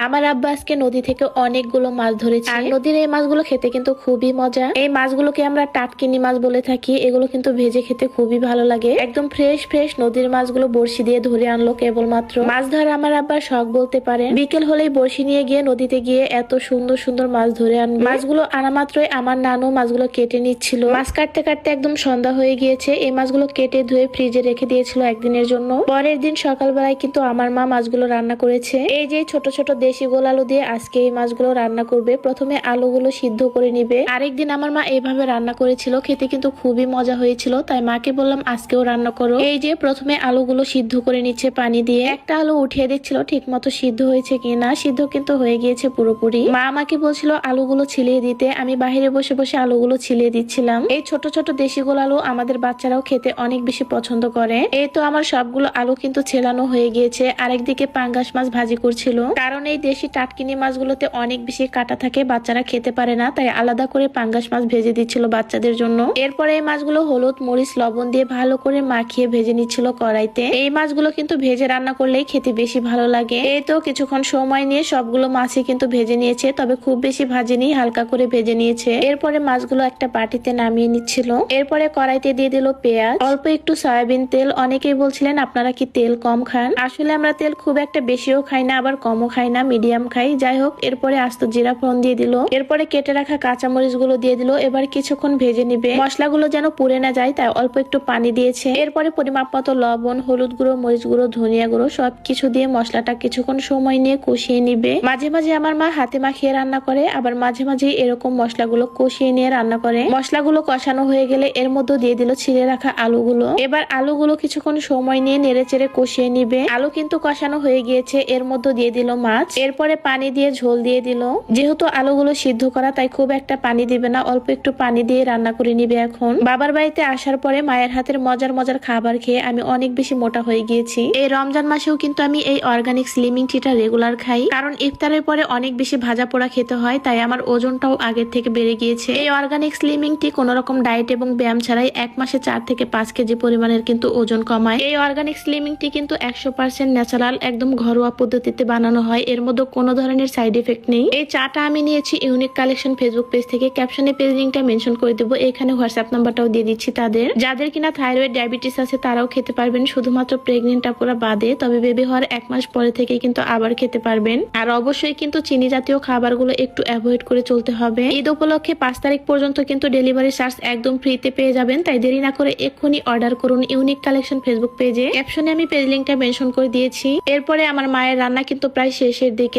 আমার আব্বা আজকে নদী থেকে অনেকগুলো মাছ ধরেছে। আর নদীর এই মাছগুলো খেতে কিন্তু খুবই মজা। এই মাছগুলোকে আমরা টাটকিনি মাছ বলে থাকি। এগুলো কিন্তু ভেজে খেতে খুবই ভালো লাগে। একদম ফ্রেশ ফ্রেশ নদীর মাছগুলো বড়শি দিয়ে ধরে আনলো কেবলমাত্র। মাছ ধরা আমার আব্বার শখ বলতে পারেন। বিকেল হলেই বড়শি নিয়ে গিয়ে নদীতে গিয়ে এত সুন্দর সুন্দর মাছ ধরে আনবে। মাছগুলো আনা মাত্রই আমার নানু মাছগুলো কেটে নিচ্ছিল। মাছ কাটতে কাটতে একদম সন্ধ্যা হয়ে গিয়েছে। এই মাছগুলো কেটে ধুয়ে ফ্রিজে রেখে দিয়েছিল একদিনের জন্য। পরের দিন সকালবেলায় কিন্তু আমার মা মাছগুলো রান্না করেছে। এই যে ছোট ছোট দেশি গোল আলু দিয়ে আজকে এই মাছগুলো রান্না করবে। প্রথমে আলুগুলো সিদ্ধ করে নিবে। আরেকদিন আমার মা এইভাবে রান্না করেছিল, খেতে কিন্তু খুবই মজা হয়েছিল। তাই মাকে বললাম আজকেও রান্না করো। এই যে প্রথমে আলুগুলো সিদ্ধ করে নিচ্ছে পানি দিয়ে। একটা আলু উঠিয়ে দিচ্ছিল ঠিক মতো সিদ্ধ হয়েছে কিনা। সিদ্ধ কিন্তু হয়ে গিয়েছে পুরোপুরি। মা আমাকে বলছিল আলুগুলো ছিলিয়ে দিতে। আমি বাহিরে বসে বসে আলুগুলো ছিলিয়ে দিচ্ছিলাম। এই ছোট ছোট দেশি গোল আলু আমাদের বাচ্চারাও খেতে অনেক বেশি পছন্দ করে। এই তো আমার সবগুলো আলু কিন্তু ছেলানো হয়ে গিয়েছে। আরেকদিকে পাঙ্গাস মাছ ভাজি করছিল। কারণ এই দেশি টাটকিনি মাছগুলোতে অনেক বেশি কাটা থাকে, বাচ্চারা খেতে পারে না। তাই আলাদা করে পাঙ্গাস মাছ ভেজে দিচ্ছিল বাচ্চাদের জন্য। এরপরে এই মাছগুলো হলুদ মরিচ লবণ দিয়ে ভালো করে মাখিয়ে ভেজে নিচ্ছিল কড়াইতে। এই মাছগুলো কিন্তু ভেজে রান্না করলেই খেতে বেশি ভালো লাগে। এই তো কিছুক্ষণ সময় নিয়ে সবগুলো মাছই কিন্তু ভেজে নিয়েছে, তবে খুব বেশি ভাজেনি, হালকা করে ভেজে নিয়েছে। এরপরে মাছগুলো একটা বাটিতে নামিয়ে নিচ্ছিল। এরপরে কড়াইতে দিয়ে দিল পেঁয়াজ, অল্প একটু সয়াবিন তেল। অনেকেই বলছিলেন আপনারা কি তেল কম খান। আসলে আমরা তেল খুব একটা বেশিও খাই না, আবার কমও খাই না, মিডিয়াম খাই। যাই হোক, এরপরে আস্ত জিরা ফোড়ন দিয়ে দিল। এরপরে কেটে রাখা কাঁচামরিচ গুলো দিয়ে দিল। এবার কিছুক্ষণ ভেজে নিবে। মশলাগুলো যেন পুড়ে না যায় তাই অল্প একটু পানি দিয়েছে। এরপরে পরিমাপ মতো লবণ, হলুদ গুঁড়ো, মরিচ গুঁড়ো, ধনিয়া গুঁড়ো সবকিছু দিয়ে মশলাটা কিছুক্ষণ সময় নিয়ে কষিয়ে নিবে। মাঝে মাঝে আমার মা হাতে মাখিয়ে রান্না করে, আবার মাঝে মাঝে এরকম মশলাগুলো কষিয়ে নিয়ে রান্না করে। মশলাগুলো কষানো হয়ে গেলে এর মধ্যে দিয়ে দিল ছিলে রাখা আলুগুলো। এবার আলুগুলো কিছুক্ষণ সময় নিয়ে নেড়ে চেড়ে কষিয়ে নিবে। আলু কিন্তু কষানো হয়ে গিয়েছে। এর মধ্যে দিয়ে দিল মাছ। এরপরে পানি দিয়ে ঝোল দিয়ে দিল। যেহেতু আলুগুলো সিদ্ধ করা তাই খুব একটা পানি দিবে না, অল্প একটু পানি দিয়ে রান্না করে নিবে। এখন বাবার বাড়িতে আসার পরে মায়ের হাতের মজার মজার খাবার খেয়ে আমি অনেক বেশি মোটা হয়ে গিয়েছি। এই রমজান মাসেও কিন্তু আমি এই অর্গানিক স্লিমিং টিটা রেগুলার খাই, কারণ ইফতারের পরে অনেক বেশি ভাজা পোড়া খেতে হয়। তাই আমার ওজনটাও আগের থেকে বেড়ে গিয়েছে। এই অর্গানিক স্লিমিং টি কোন রকম ডায়েট এবং ব্যায়াম ছাড়াই 1 মাসে 4 থেকে 5 কেজি পরিমাণের কিন্তু ওজন কমায়। এই অর্গানিক স্লিমিং টি কিন্তু 100% ন্যাচারাল, একদম ঘরোয়া পদ্ধতিতে বানানো হয়। এর মধ্যে কোনো ধরনের সাইড এফেক্ট নেই। এই চাটা আমি নিয়েছি ইউনিক কালেকশন ফেসবুক পেজ থেকে। ক্যাপশনে পেজ লিংকটা মেনশন করে দেবো। এখানে হোয়াটসঅ্যাপ নাম্বারটাও দিয়ে দিচ্ছি তাদের। যাদের কিনা থাইরয়েড ডায়াবেটিস আছে তারাও খেতে পারবেন, শুধুমাত্র প্রেগনেন্ট আপুরা বাদে। তবে বেবি হওয়ার 1 মাস পরে থেকে কিন্তু আবার খেতে পারবেন। আর অবশ্যই কিন্তু চিনি জাতীয় খাবারগুলো একটু অ্যাভয়েড করে চলতে হবে। ঈদ উপলক্ষে 5 তারিখ পর্যন্ত কিন্তু ডেলিভারি চার্জ একদম ফ্রিতে পেয়ে যাবেন। তাই দেরি না করে এক্ষুনি অর্ডার করুন ইউনিক কালেকশন ফেসবুক পেজে। ক্যাপশনে আমি পেজ লিংকটা মেনশন করে দিয়েছি। এরপরে আমার মায়ের রান্না কিন্তু প্রায় শেষের দিকে।